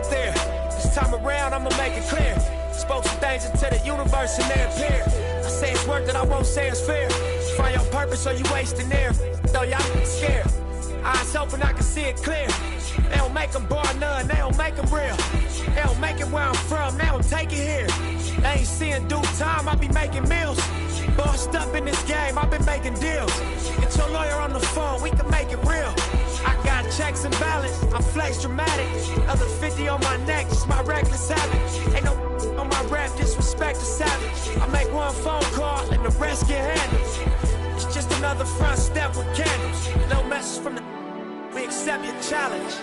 it there. This time around, I'ma make it clear. Spoke some things into the universe and they appear. I say it's work that I won't say it's fair. Find your purpose or you wasting air. Though y'all scared. Eyes open, I can see it clear. They don't make them bar none, they don't make them real. They don't make it where I'm from, they don't take it here. They ain't seeing due time, I be making meals. Bossed up in this game, I've been making deals. Get your lawyer on the phone, we can make it real. I got checks and balance, I flex dramatic. Other 50 on my neck, it's my reckless habit. Ain't no on my rap, disrespect the savage. I make one phone call and the rest get handled. It's just another front step with candles. No message from the... We accept your challenge.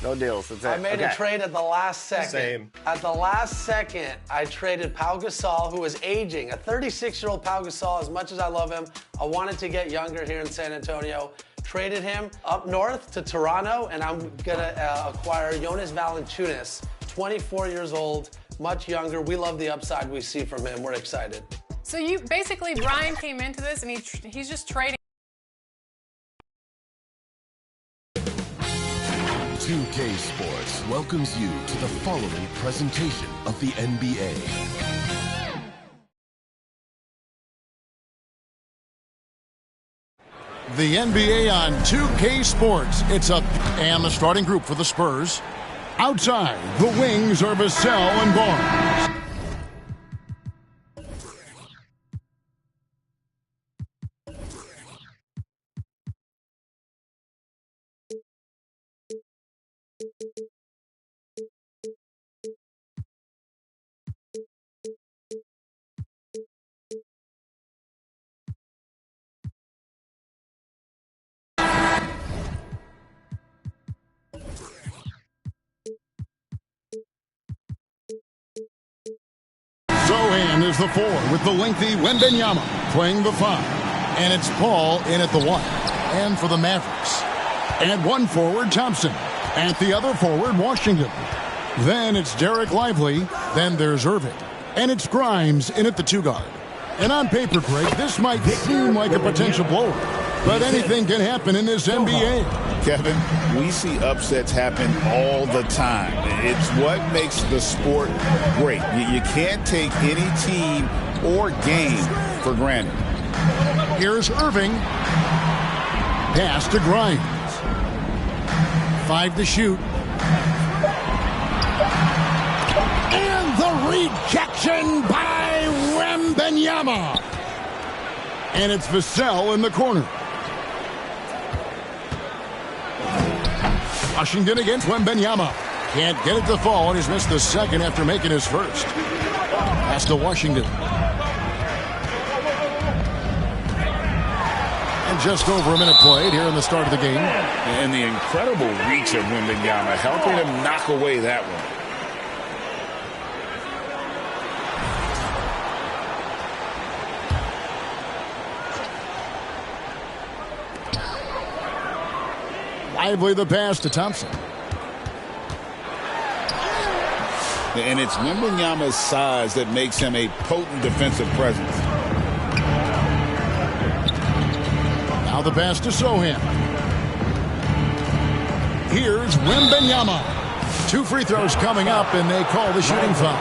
No deals. That's it. I made a trade at the last second. Same. At the last second, I traded Pau Gasol, who was aging. A 36-year-old Pau Gasol, as much as I love him, I wanted to get younger here in San Antonio. Traded him up north to Toronto, and I'm going to acquire Jonas Valanciunas, 24 years old, much younger. We love the upside we see from him. We're excited. So you basically, Brian came into this, and he's just trading. 2K Sports welcomes you to the following presentation of the NBA. The NBA on 2K Sports. It's up and the starting group for the Spurs. Outside, the wings are Vassell and Barnes. Zohan is the 4 with the lengthy Wembanyama playing the 5. And it's Paul in at the 1. And for the Mavericks. At one forward, Thompson. At the other forward, Washington. Then it's Derek Lively. Then there's Irving. And it's Grimes in at the 2 guard. And on paper, Greg, this might seem like a potential blowout. But anything can happen in this NBA. Kevin, we see upsets happen all the time. It's what makes the sport great. You can't take any team or game for granted. Here's Irving. Pass to Grimes. 5 to shoot. And the rejection by Wembanyama. And it's Vassell in the corner. Washington against Wembanyama. Can't get it to fall, and he's missed the second after making his first. Pass to Washington. And just over a minute played here in the start of the game. And the incredible reach of Wembanyama, helping him knock away that one. Lively the pass to Thompson. And it's Wembanyama's size that makes him a potent defensive presence. Now the pass to Zohan. Here's Wembanyama. 2 free throws coming up, and they call the shooting foul.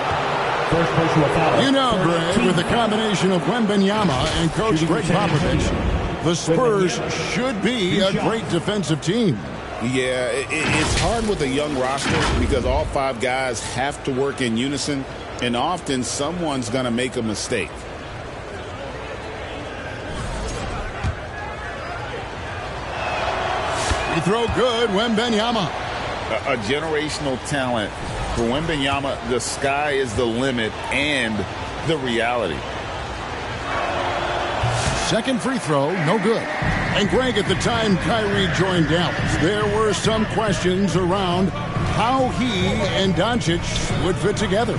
First personal foul. You know, Greg, with the combination of Wembanyama and Coach Greg Popovich, the Spurs should be a great defensive team. Yeah, it's hard with a young roster because all 5 guys have to work in unison, and often someone's going to make a mistake. Free throw good, Wembanyama. A generational talent. For Wembanyama, the sky is the limit and the reality. Second free throw, no good. And Greg, at the time Kyrie joined Dallas, there were some questions around how he and Doncic would fit together.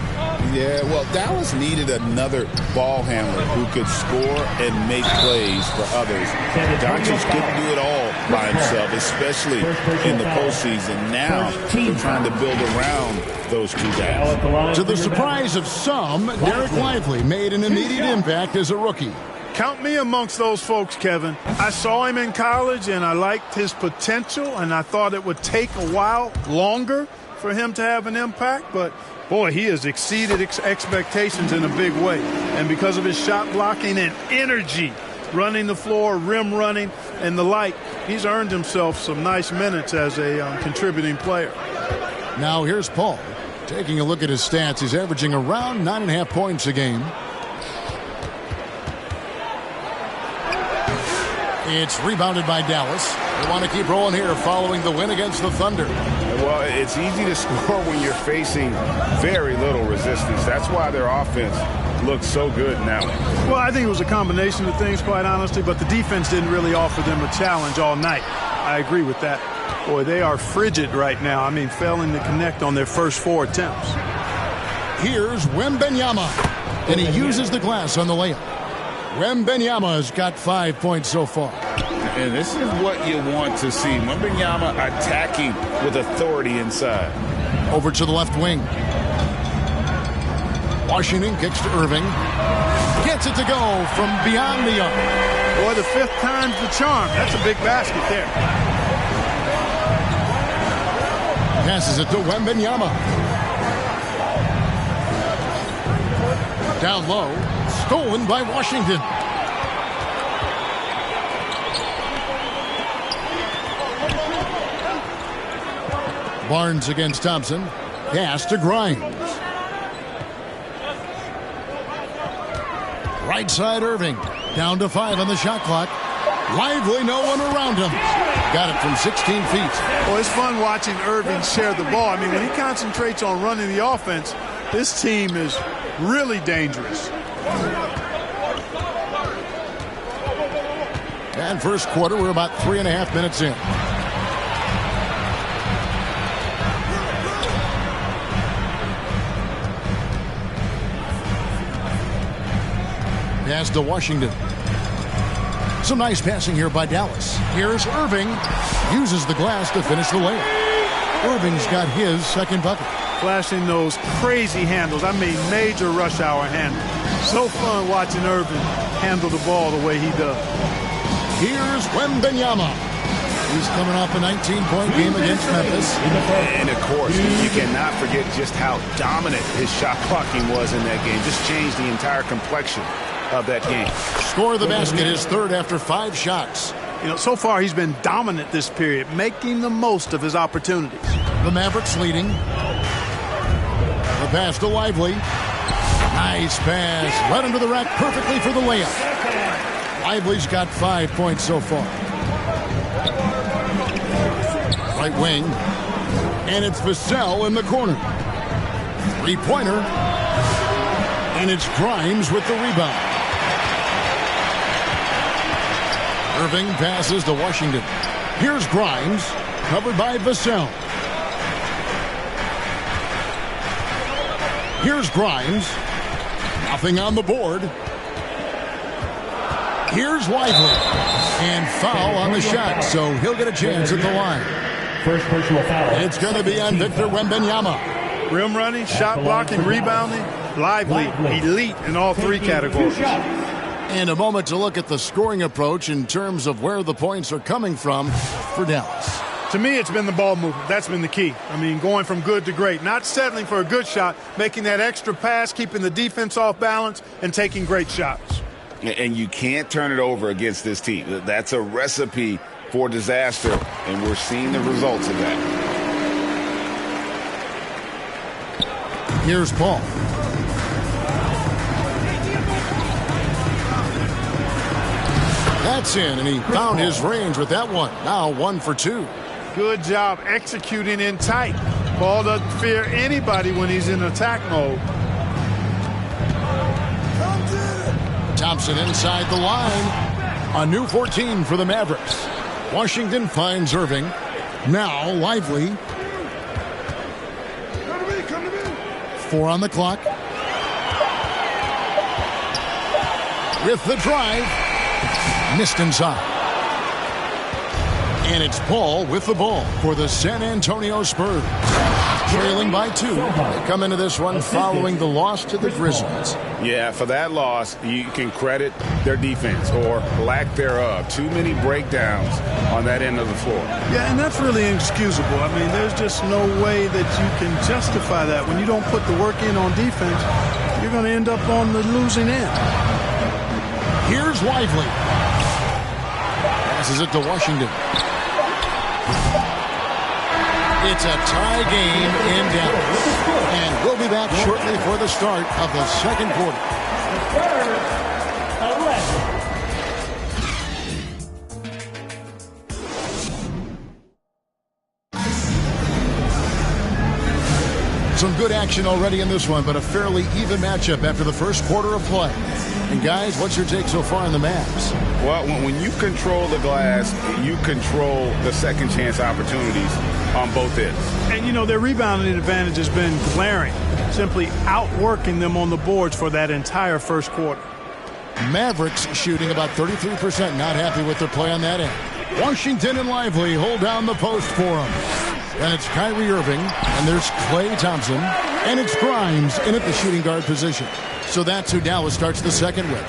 Yeah, well, Dallas needed another ball handler who could score and make plays for others. Doncic couldn't do it all by himself, especially in the postseason. Now they're trying to build around those two guys. To the surprise of some, Derek Lively made an immediate impact as a rookie. Count me amongst those folks, Kevin. I saw him in college, and I liked his potential, and I thought it would take a while longer for him to have an impact, but boy, he has exceeded expectations in a big way. And because of his shot blocking and energy, running the floor, rim running, and the like, he's earned himself some nice minutes as a contributing player. Now here's Paul. Taking a look at his stats, he's averaging around 9.5 points a game. It's rebounded by Dallas. They want to keep rolling here following the win against the Thunder. Well, it's easy to score when you're facing very little resistance. That's why their offense looks so good now. Well, I think it was a combination of things, quite honestly, but the defense didn't really offer them a challenge all night. I agree with that. Boy, they are frigid right now. I mean, failing to connect on their first 4 attempts. Here's Wembanyama, and he uses the glass on the layup. Wembanyama has got 5 points so far. And this is what you want to see. Wembanyama attacking with authority inside. Over to the left wing. Washington kicks to Irving. Gets it to go from beyond the arc. Boy, the 5th time's the charm. That's a big basket there. Passes it to Wembanyama. Down low. Stolen by Washington. Barnes against Thompson. Pass to Grimes. Right side Irving. Down to 5 on the shot clock. Lively, no one around him. Got it from 16 feet. Well, it's fun watching Irving share the ball. I mean, when he concentrates on running the offense, this team is really dangerous. And first quarter, we're about 3.5 minutes in. Pass to Washington. Some nice passing here by Dallas. Here's Irving. Uses the glass to finish the layup. Irving's got his second bucket. Flashing those crazy handles. I mean, major rush hour handles. So fun watching Irving handle the ball the way he does. Here's Wembanyama. He's coming off a 19-point game against Memphis. And, of course, you cannot forget just how dominant his shot blocking was in that game. Just changed the entire complexion of that game. Score of the basket, his third after 5 shots. You know, so far he's been dominant this period, making the most of his opportunities. The Mavericks leading. The pass to Lively. Nice pass. Led into the rack perfectly for the layup. Lively's got 5 points so far. Right wing. And it's Vassell in the corner. 3-pointer. And it's Grimes with the rebound. Irving passes to Washington. Here's Grimes, covered by Vassell. Here's Grimes. Nothing on the board. Here's Lively. And foul on the shot, so he'll get a chance at the line. First personal foul. It's going to be on Victor Wembanyama. Rim running, shot blocking, rebounding. Lively, elite in all 3 categories. And a moment to look at the scoring approach in terms of where the points are coming from for Dallas. To me, it's been the ball movement. That's been the key. I mean, going from good to great. Not settling for a good shot, making that extra pass, keeping the defense off balance, and taking great shots. And you can't turn it over against this team. That's a recipe for disaster, and we're seeing the results of that. Here's Paul. That's in, and he found his range with that one. Now 1 for 2. Good job executing in tight. Ball doesn't fear anybody when he's in attack mode. Thompson inside the line. A new 14 for the Mavericks. Washington finds Irving. Now Lively. 4 on the clock. with the drive. Missed inside. And it's Paul with the ball for the San Antonio Spurs. Trailing by 2. They come into this one following the loss to the Grizzlies. Yeah, for that loss, you can credit their defense or lack thereof. Too many breakdowns on that end of the floor. Yeah, and that's really inexcusable. I mean, there's just no way that you can justify that. When you don't put the work in on defense, you're going to end up on the losing end. Here's Lively. Passes it to Washington. It's a tie game in Dallas. And we'll be back shortly for the start of the second quarter. Some good action already in this one, but a fairly even matchup after the first quarter of play. And guys, what's your take so far on the Mavs? Well, when you control the glass, you control the second chance opportunities on both ends. And, you know, their rebounding advantage has been glaring, simply outworking them on the boards for that entire first quarter. Mavericks shooting about 33%, not happy with their play on that end. Washington and Lively hold down the post for them. And it's Kyrie Irving, and there's Klay Thompson, and it's Grimes in at the shooting guard position. So that's who Dallas starts the second with.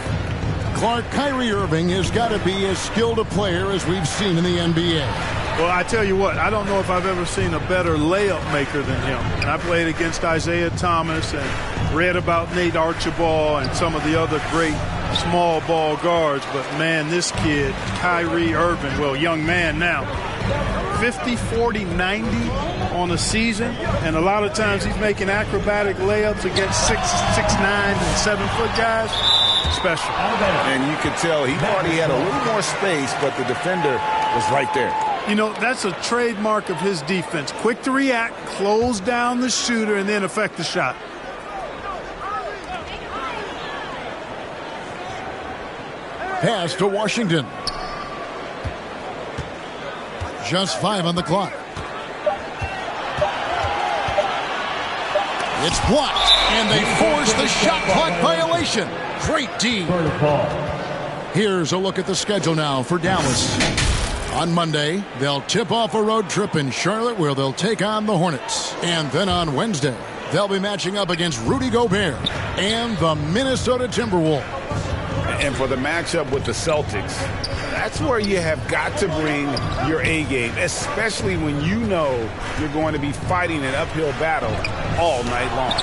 Clark, Kyrie Irving has got to be as skilled a player as we've seen in the NBA. Well, I tell you what, I don't know if I've ever seen a better layup maker than him. And I played against Isaiah Thomas and read about Nate Archibald and some of the other great small ball guards. But, man, this kid, Kyrie Irving, well, young man now, 50, 40, 90 on a season. And a lot of times he's making acrobatic layups against 6'9", and 7-foot guys. Special. And you could tell he thought he had a little more space, but the defender was right there. You know, that's a trademark of his defense. Quick to react, close down the shooter, and then affect the shot. Pass to Washington. Just 5 on the clock. It's blocked, and they force the shot clock violation. Great D. Here's a look at the schedule now for Dallas. On Monday, they'll tip off a road trip in Charlotte where they'll take on the Hornets. And then on Wednesday, they'll be matching up against Rudy Gobert and the Minnesota Timberwolves. And for the matchup with the Celtics, that's where you have got to bring your A game, especially when you know you're going to be fighting an uphill battle all night long.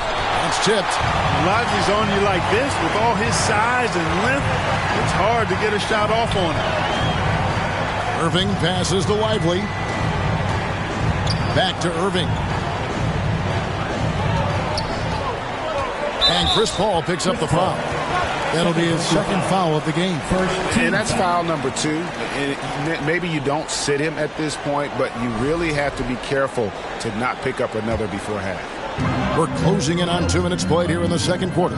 It's tipped. Lively's on you like this with all his size and length. It's hard to get a shot off on him. Irving passes to Lively. Back to Irving. And Chris Paul picks up the foul. That'll be his second foul of the game. And that's foul number 2. And maybe you don't sit him at this point, but you really have to be careful to not pick up another before half. We're closing in on 2 minutes played here in the second quarter.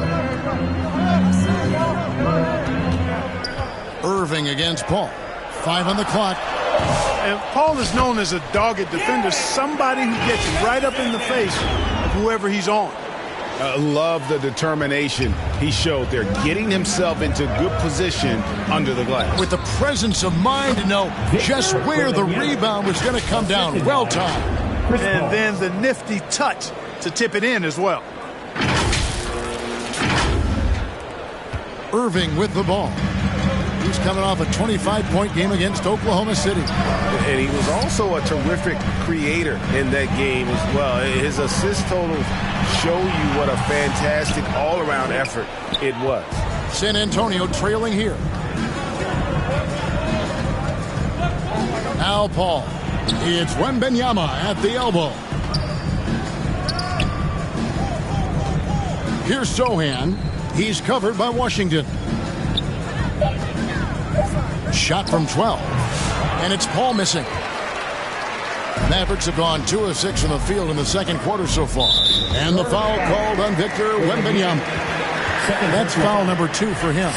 Irving against Paul. 5 on the clock. And Paul is known as a dogged defender, somebody who gets right up in the face of whoever he's on. Love the determination he showed there, getting himself into good position under the glass. With the presence of mind to know just where the rebound was going to come down. Well timed. And then the nifty touch to tip it in as well. Irving with the ball. He's coming off a 25-point game against Oklahoma City. And he was also a terrific creator in that game as well. His assist totals show you what a fantastic all-around effort it was. San Antonio trailing here. Now Paul. It's Wembanyama at the elbow. Here's Sohan. He's covered by Washington. Shot from 12. And it's Paul missing. Mavericks have gone 2 of 6 from the field in the second quarter so far. And the foul called on Victor Wembanyama. That's foul number 2 for him.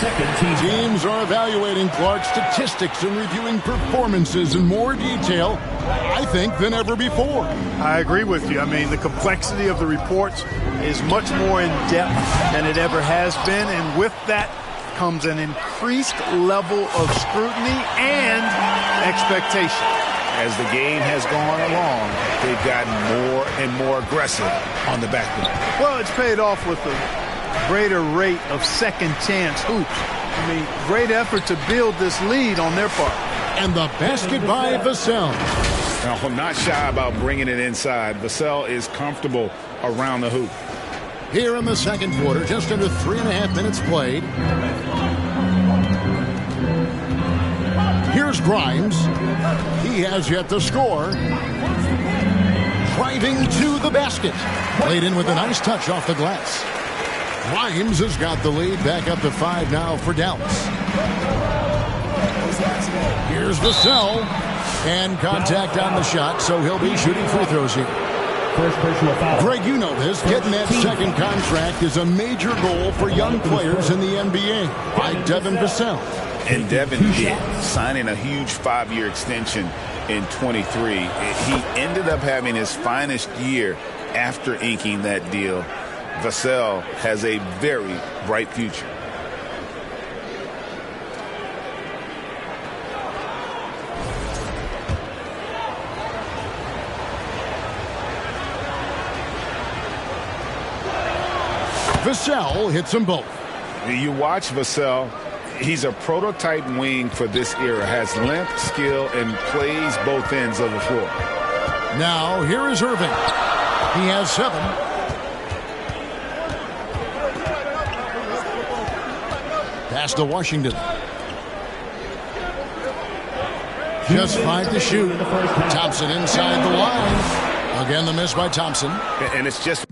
Teams are evaluating Clark's statistics and reviewing performances in more detail, I think, than ever before. I agree with you. I mean, the complexity of the reports is much more in depth than it ever has been. And with that comes an increased level of scrutiny and expectation. As the game has gone along, they've gotten more and more aggressive on the backboard. Well, it's paid off with a greater rate of second chance hoops. I mean, great effort to build this lead on their part. And the basket by Vassell. Now, I'm not shy about bringing it inside. Vassell is comfortable around the hoop. Here in the second quarter, just under 3.5 minutes played. Here's Grimes. He has yet to score. Driving to the basket. Played in with a nice touch off the glass. Grimes has got the lead back up to 5 now for Dallas. Here's Vassell. And contact on the shot, so he'll be shooting free throws here. First personal foul. Greg, you know this. Getting that second contract is a major goal for young players in the NBA, like Devin Vassell. And Devin did, signing a huge 5-year extension in 23. He ended up having his finest year after inking that deal. Vassell has a very bright future. Vassell hits them both. You watch Vassell. He's a prototype wing for this era. Has length, skill, and plays both ends of the floor. Now, here is Irving. He has 7. Pass to Washington. Just 5 to shoot. Thompson inside the line. Again, the miss by Thompson. And it's just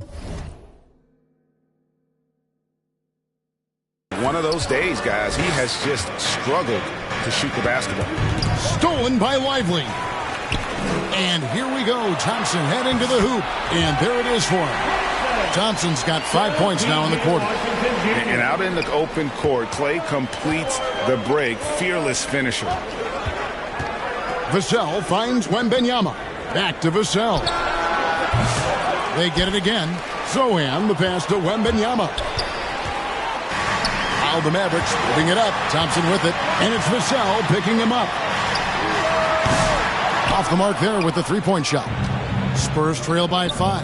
one of those days, guys. He has just struggled to shoot the basketball. Stolen by Lively. And here we go. Thompson heading to the hoop. And there it is for him. Thompson's got 5 points now in the quarter. And out in the open court, Clay completes the break. Fearless finisher. Vassell finds Wembanyama. Back to Vassell. They get it again. Zohan, the pass to Wembanyama. Now the Mavericks putting it up. Thompson with it. And it's Vassell picking him up. Off the mark there with the 3-point shot. Spurs trail by 5.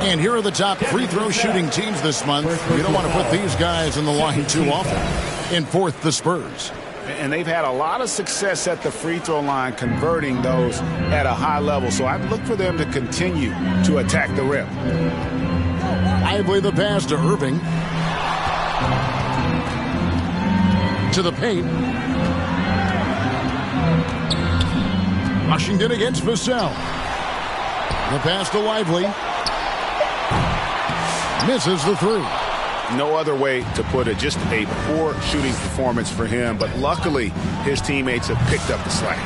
And here are the top free throw shooting teams this month. You don't want to put these guys in the line too often. In 4th, the Spurs. And they've had a lot of success at the free throw line, converting those at a high level. So I'd look for them to continue to attack the rim. Lively the pass to Irving. To the paint. Washington against Vassell. The pass to Lively. Misses the 3. No other way to put it. Just a poor shooting performance for him. But luckily, his teammates have picked up the slack.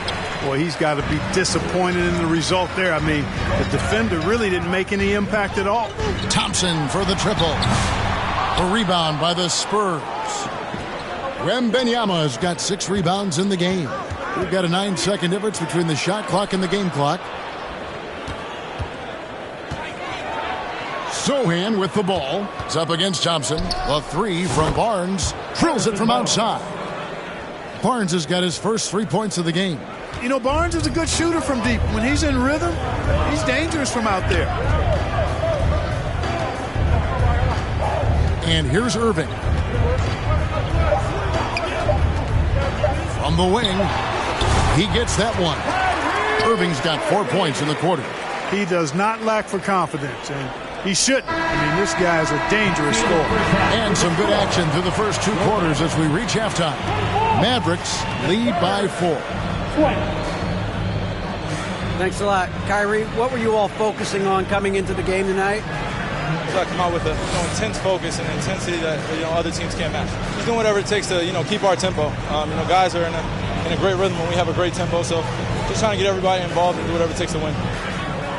Boy, he's got to be disappointed in the result there. I mean, the defender really didn't make any impact at all. Thompson for the triple. A rebound by the Spurs. Wembanyama has got 6 rebounds in the game. We've got a 9-second difference between the shot clock and the game clock. Zohan with the ball. It's up against Thompson. A 3 from Barnes. Drills it from outside. Barnes has got his first 3 points of the game. You know, Barnes is a good shooter from deep. When he's in rhythm, he's dangerous from out there. And here's Irving. From the wing. He gets that one. Irving's got 4 points in the quarter. He does not lack for confidence, and he shouldn't. I mean, this guy's a dangerous scorer. And some good action through the first 2 quarters as we reach halftime. Mavericks lead by 4. Thanks a lot. Kyrie, what were you all focusing on coming into the game tonight? I come out with a intense focus and intensity that other teams can't match. Just doing whatever it takes to keep our tempo. Guys are in a great rhythm when we have a great tempo. So just trying to get everybody involved and do whatever it takes to win.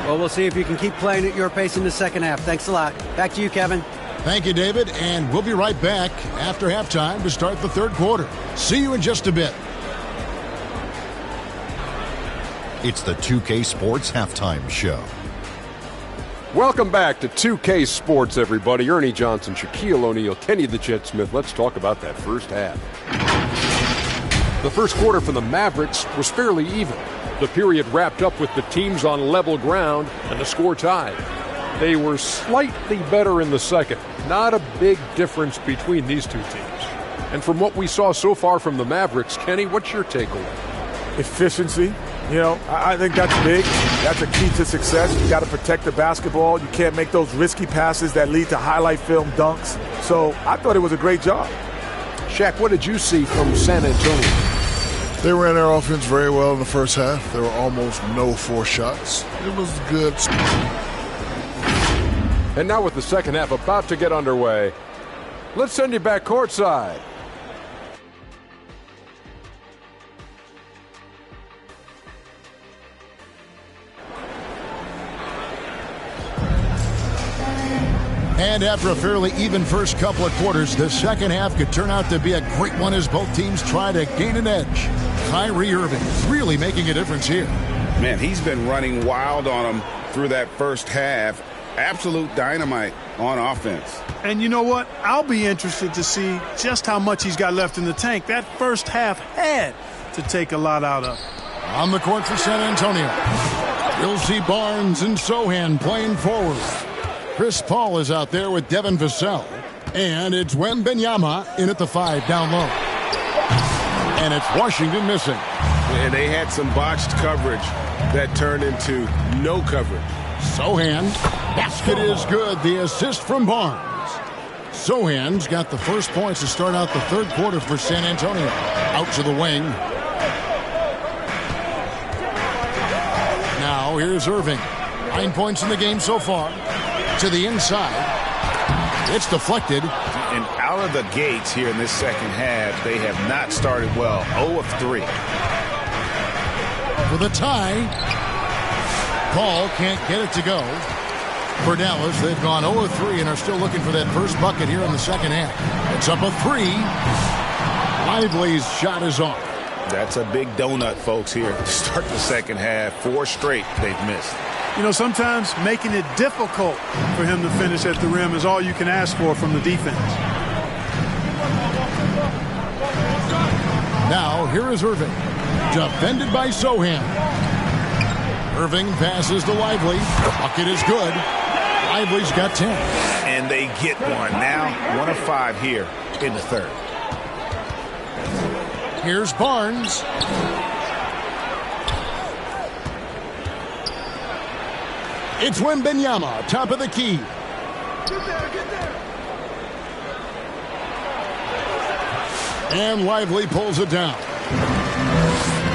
Well, we'll see if you can keep playing at your pace in the second half. Thanks a lot. Back to you, Kevin. Thank you, David. And we'll be right back after halftime to start the third quarter. See you in just a bit. It's the 2K Sports Halftime Show. Welcome back to 2K Sports, everybody. Ernie Johnson, Shaquille O'Neal, Kenny the Jet Smith. Let's talk about that first half. The first quarter for the Mavericks was fairly even. The period wrapped up with the teams on level ground and the score tied. They were slightly better in the second. Not a big difference between these two teams. And from what we saw so far from the Mavericks, Kenny, what's your takeaway? Efficiency. You know, I think that's big. That's a key to success. You got to protect the basketball. You can't make those risky passes that lead to highlight film dunks. So I thought it was a great job. Shaq, what did you see from San Antonio? They ran their offense very well in the first half. There were almost no forced shots. It was good. And now with the second half about to get underway, let's send you back courtside. And after a fairly even first couple of quarters, the second half could turn out to be a great one as both teams try to gain an edge. Kyrie Irving really making a difference here. Man, he's been running wild on him through that first half. Absolute dynamite on offense. And you know what? I'll be interested to see just how much he's got left in the tank. That first half had to take a lot out of. On the court for San Antonio, you'll see Barnes and Sohan playing forward. Chris Paul is out there with Devin Vassell. And it's Wembanyama in at the 5 down low. And it's Washington missing. And they had some botched coverage that turned into no coverage. Sohan, basket is good. The assist from Barnes. Sohan's got the first points to start out the third quarter for San Antonio. Out to the wing. Now here's Irving. 9 points in the game so far. To the inside. It's deflected. And out of the gates here in this second half, they have not started well. 0 of 3. For the tie. Paul can't get it to go. For Dallas, they've gone 0 of 3 and are still looking for that first bucket here in the second half. It's up a 3. Lively's shot is off. That's a big donut, folks, here to start the second half. 4 straight they've missed. You know, sometimes making it difficult for him to finish at the rim is all you can ask for from the defense. Now, here is Irving. Defended by Sohan. Irving passes to Lively. Bucket is good. Lively's got 10. And they get one. Now 1 of 5 here in the third. Here's Barnes. It's Wembanyama, top of the key. Get there. And Lively pulls it down.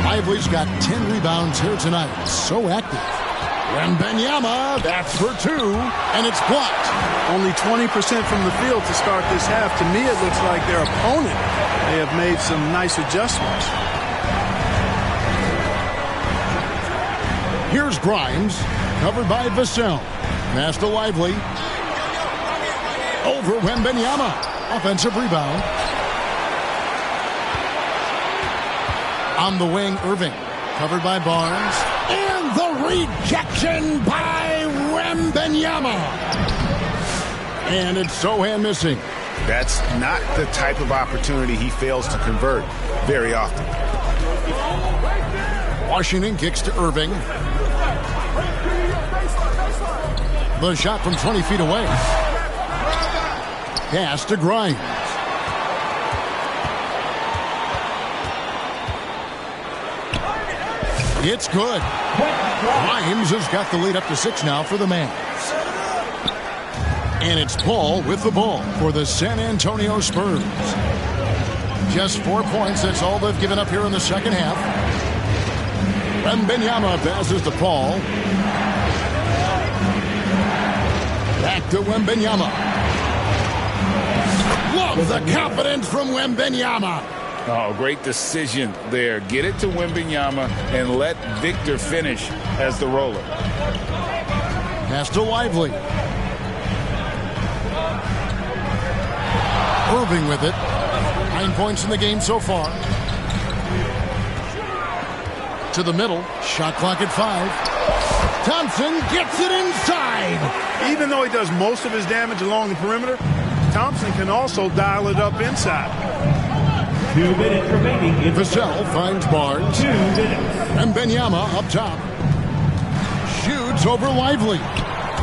Lively's got 10 rebounds here tonight. So active. Wembanyama, that's for 2, and it's blocked. Only 20% from the field to start this half. To me, it looks like their opponent may have made some nice adjustments. Here's Grimes, covered by Vassell. Pass to Lively. Over Wembanyama. Offensive rebound. On the wing, Irving, covered by Barnes. And the rejection by Wembanyama. And it's Sohan missing. That's not the type of opportunity he fails to convert very often. Washington kicks to Irving. The shot from 20 feet away. Pass to Grimes. It's good. Grimes has got the lead up to 6 now for the Mavs. And it's Paul with the ball for the San Antonio Spurs. Just 4 points. That's all they've given up here in the second half. Wembanyama passes to Paul. Back to Wembanyama. Love the confidence from Wembanyama. Oh, great decision there. Get it to Wembanyama and let Victor finish as the roller. Pass to Lively. Irving with it. 9 points in the game so far. To the middle. Shot clock at 5. Thompson gets it inside. Even though he does most of his damage along the perimeter, Thompson can also dial it up inside. 2 minutes remaining. Vassell finds Barnes. 2 minutes. And Benyama up top. Shoots over Lively.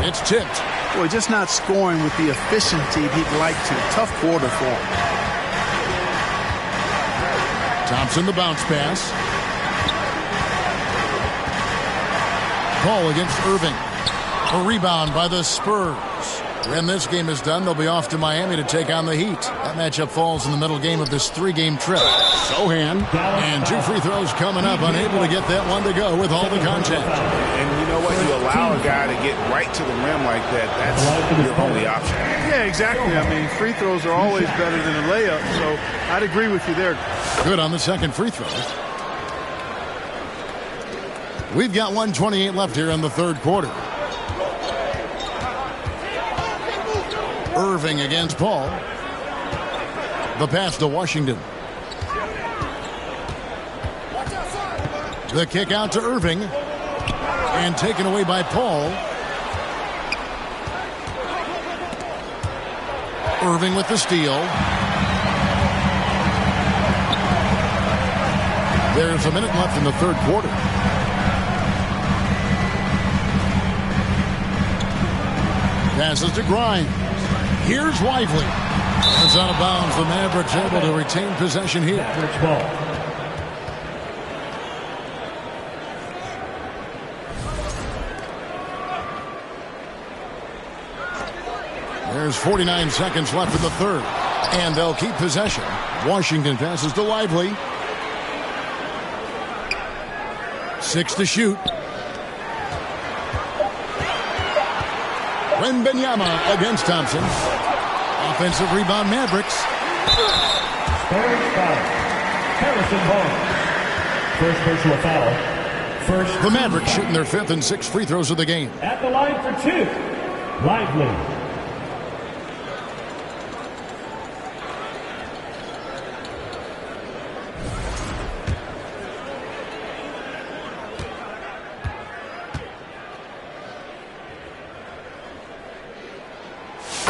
It's tipped. Boy, just not scoring with the efficiency he'd like to. Tough quarter for him. Thompson the bounce pass. Call against Irving. A rebound by the Spurs. When this game is done, they'll be off to Miami to take on the Heat. That matchup falls in the middle game of this 3-game trip. Sohan, and 2 free throws coming up, unable to get that one to go with all the contact. And you know what? You allow a guy to get right to the rim like that, that's your only option. Yeah, exactly. I mean, free throws are always better than a layup, so I'd agree with you there. Good on the second free throw. We've got 1:28 left here in the third quarter. Irving against Paul. The pass to Washington. The kick out to Irving. And taken away by Paul. Irving with the steal. There's a minute left in the third quarter. Passes to Grimes. Here's Lively. It's out of bounds. The Mavericks able to retain possession here. Mavericks ball. There's 49 seconds left in the third. And they'll keep possession. Washington passes to Lively. 6 to shoot. Wembanyama against Thompson. Offensive rebound, Mavericks. Spurs foul. Harrison Barnes. First personal foul. First. The Mavericks shooting their 5th and 6th free throws of the game. At the line for 2. Lively.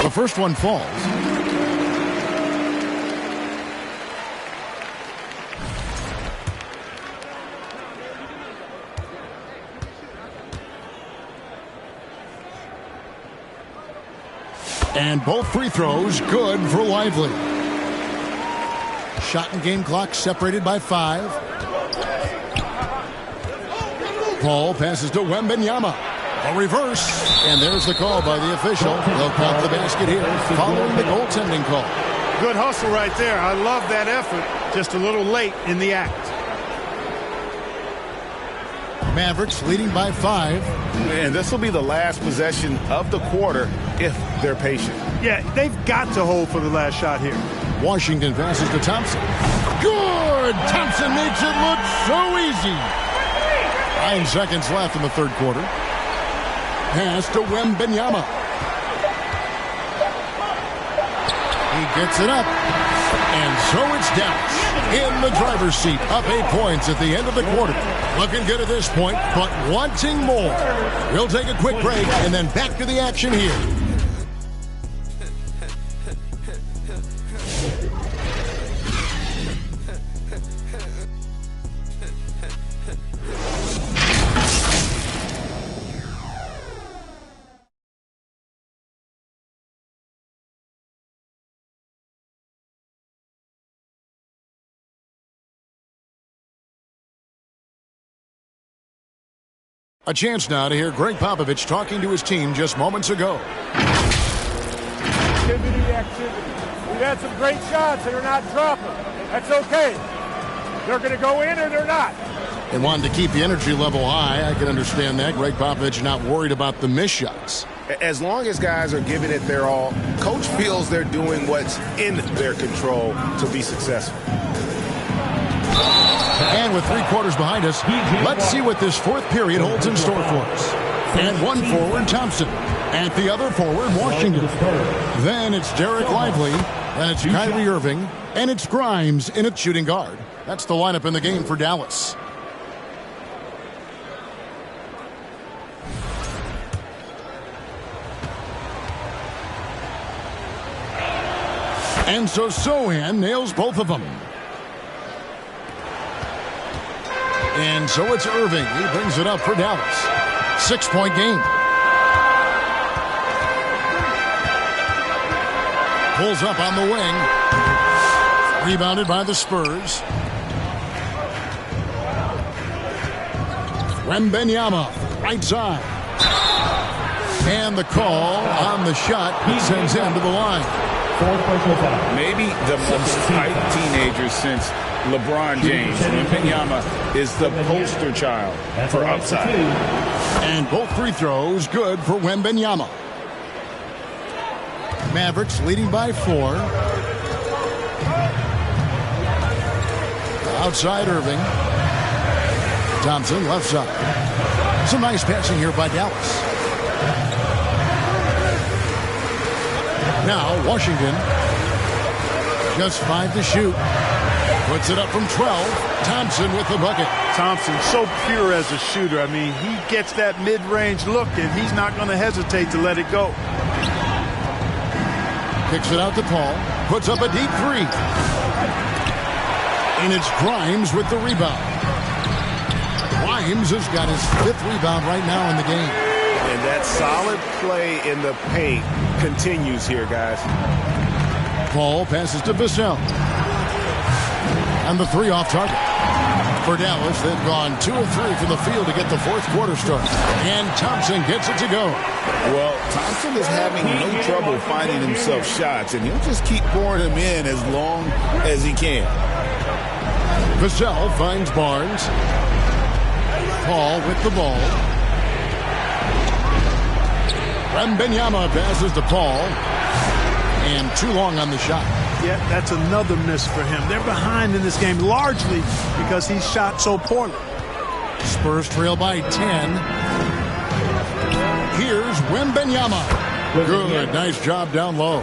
The first one falls. And both free throws good for Lively. Shot and game clock separated by 5. Paul passes to Wembanyama. A reverse, and there's the call by the official. They'll count the basket here following the goaltending call. Good hustle right there. I love that effort. Just a little late in the act. Mavericks leading by 5. And this will be the last possession of the quarter if they're patient. Yeah, they've got to hold for the last shot here. Washington passes to Thompson. Good! Thompson makes it look so easy. 9 seconds left in the third quarter. Pass to Wembanyama. He gets it up. And so it's Dallas in the driver's seat, up 8 points at the end of the quarter. Looking good at this point, but wanting more. We'll take a quick break and then back to the action here. A chance now to hear Greg Popovich talking to his team just moments ago. Activity. We've had some great shots that are not dropping. That's okay. They're going to go in or they're not. They wanted to keep the energy level high. I can understand that. Greg Popovich not worried about the missed shots. As long as guys are giving it their all, coach feels they're doing what's in their control to be successful. And with 3 quarters behind us, let's see what this fourth period holds in store for us. And one forward, Thompson. At the other forward, Washington. Then it's Derek Lively. Then it's Kyrie Irving. And it's Grimes in at shooting guard. That's the lineup in the game for Dallas. And so Sohan nails both of them. And so it's Irving. He brings it up for Dallas. 6-point game. Pulls up on the wing. Rebounded by the Spurs. Wembanyama, right side. And the call on the shot sends him to the line. Maybe the most hyped teenager since LeBron James. Wembanyama is the poster child for upside. And both free throws good for Wembanyama. Mavericks leading by 4. Outside Irving. Thompson left side. Some nice passing here by Dallas. Now Washington. Just 5 to shoot. Puts it up from 12. Thompson with the bucket. Thompson, so pure as a shooter. I mean, he gets that mid-range look, and he's not going to hesitate to let it go. Kicks it out to Paul. Puts up a deep 3. And it's Grimes with the rebound. Grimes has got his 5th rebound right now in the game. And that solid play in the paint continues here, guys. Paul passes to Vassell. And the 3 off target. For Dallas, they've gone 2 of 3 from the field to get the 4th quarter started. And Thompson gets it to go. Well, Thompson is having no trouble finding himself shots, and he'll just keep pouring them in as long as he can. Vassell finds Barnes. Paul with the ball. Wembanyama passes to Paul. And too long on the shot. Yeah, that's another miss for him. They're behind in this game largely because he shot so poorly. Spurs trail by 10. Here's Wembanyama. Good, nice job down low.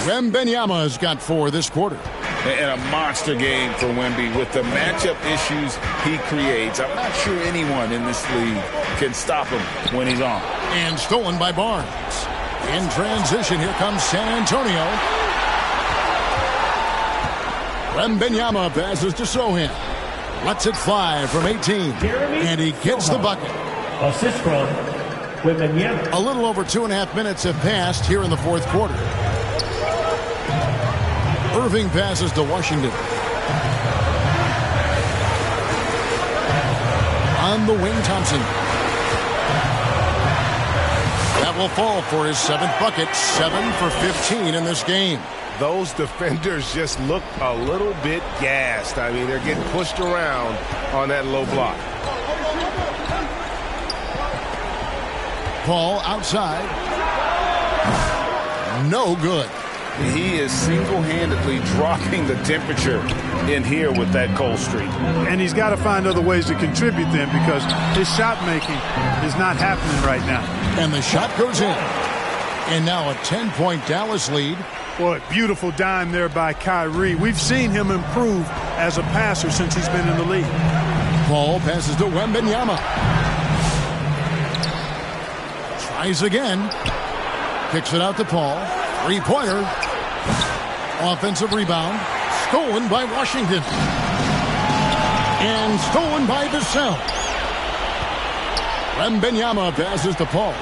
Wembanyama has got 4 this quarter. And a monster game for Wemby with the matchup issues he creates. I'm not sure anyone in this league can stop him when he's on. And stolen by Barnes. In transition, here comes San Antonio. Wembanyama passes to Sohan. Lets it fly from 18. And he gets the bucket. Assist from Wembanyama. A little over 2.5 minutes have passed here in the 4th quarter. Irving passes to Washington. On the wing, Thompson. That will fall for his 7th bucket. 7 for 15 in this game. Those defenders just look a little bit gassed. I mean, they're getting pushed around on that low block. Paul outside. No good. He is single-handedly dropping the temperature in here with that cold streak. And he's got to find other ways to contribute then because his shot making is not happening right now. And the shot goes in. And now a 10-point Dallas lead. Boy, beautiful dime there by Kyrie. We've seen him improve as a passer since he's been in the league. Paul passes to Wembanyama. Tries again. Kicks it out to Paul. 3-pointer. Offensive rebound. Stolen by Washington. And stolen by Vassell. Wembanyama passes to Paul.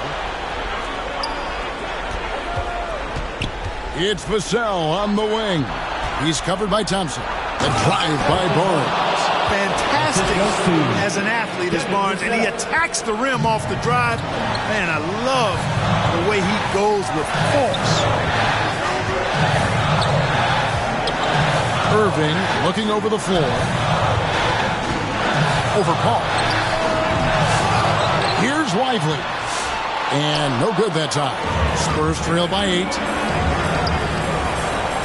It's Vassell on the wing. He's covered by Thompson. The drive by Barnes. Fantastic as an athlete is Barnes, and he attacks the rim off the drive. Man, I love the way he goes with force. Irving looking over the floor. Over Paul. Here's Lively. And no good that time. Spurs trail by 8.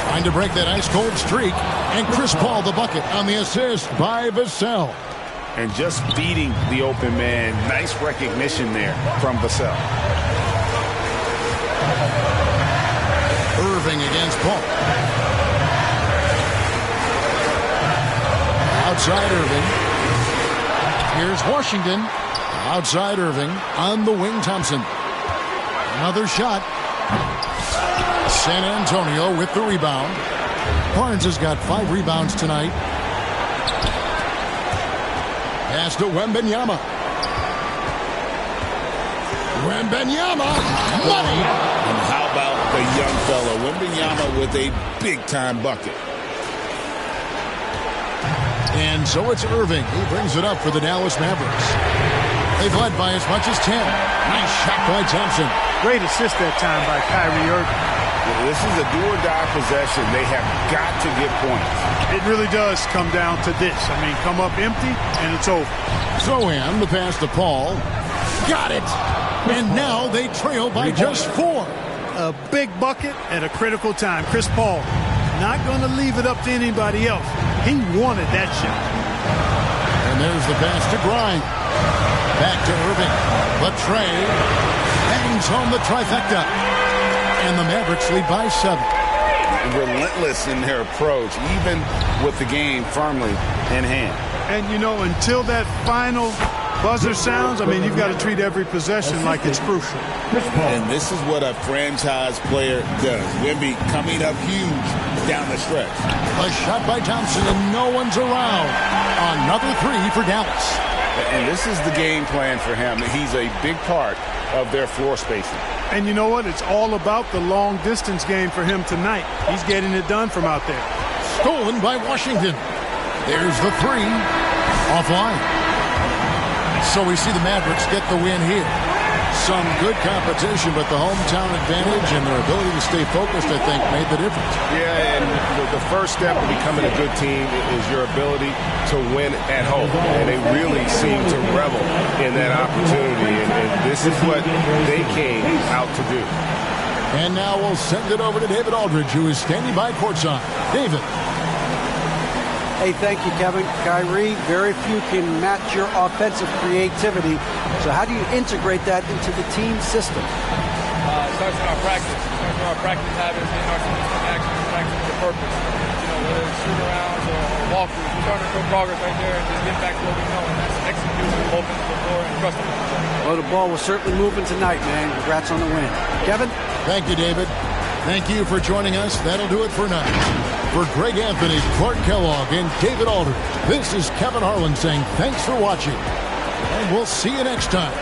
Trying to break that ice-cold streak. And Chris Paul the bucket on the assist by Vassell. And just beating the open man. Nice recognition there from Vassell. Irving against Paul. Outside Irving. Here's Washington. Outside Irving. On the wing, Thompson. Another shot. San Antonio with the rebound. Barnes has got 5 rebounds tonight. Pass to Wembanyama. Wembanyama. Money. And how about the young fella? Wembanyama with a big-time bucket. And so it's Irving who brings it up for the Dallas Mavericks. They've led by as much as 10. Nice shot by Thompson. Great assist that time by Kyrie Irving. This is a do-or-die possession. They have got to get points. It really does come down to this. I mean, come up empty, and it's over. Sohan, the pass to Paul. Got it. And now they trail by just 4. A big bucket at a critical time. Chris Paul not going to leave it up to anybody else. He wanted that shot. And there's the pass to Grimes. Back to Irving. Latrey hangs home the trifecta. And the Mavericks lead by 7. Relentless in their approach, even with the game firmly in hand. And, you know, until that final buzzer sounds, I mean, you've got to treat every possession like it's crucial. And this is what a franchise player does. Wemby coming up huge down the stretch. A shot by Thompson, and no one's around. Another 3 for Dallas. And this is the game plan for him. He's a big part of their floor spacing. And you know what? It's all about the long-distance game for him tonight. He's getting it done from out there. Stolen by Washington. There's the 3. Offline. So we see the Mavericks get the win here. Some good competition, but the hometown advantage and their ability to stay focused, I think, made the difference. Yeah, and the first step of becoming a good team is your ability to win at home. And they really seem to revel in that opportunity. And this is what they came out to do. And now we'll send it over to David Aldridge, who is standing by courtside. David. Hey, thank you, Kevin. Kyrie, very few can match your offensive creativity. So how do you integrate that into the team system? It starts in our practice. It starts in our practice habits, getting our teams to action, practice with a purpose. You know, whether it's shoot arounds or walkthroughs, we're starting to show progress right there and just get back to what we know, and that's execution, open to the floor, and trusting. Well, the ball was certainly moving tonight, man. Congrats on the win. Kevin? Thank you, David. Thank you for joining us. That'll do it for now. For Greg Anthony, Clark Kellogg, and David Aldridge, this is Kevin Harlan saying thanks for watching. And we'll see you next time.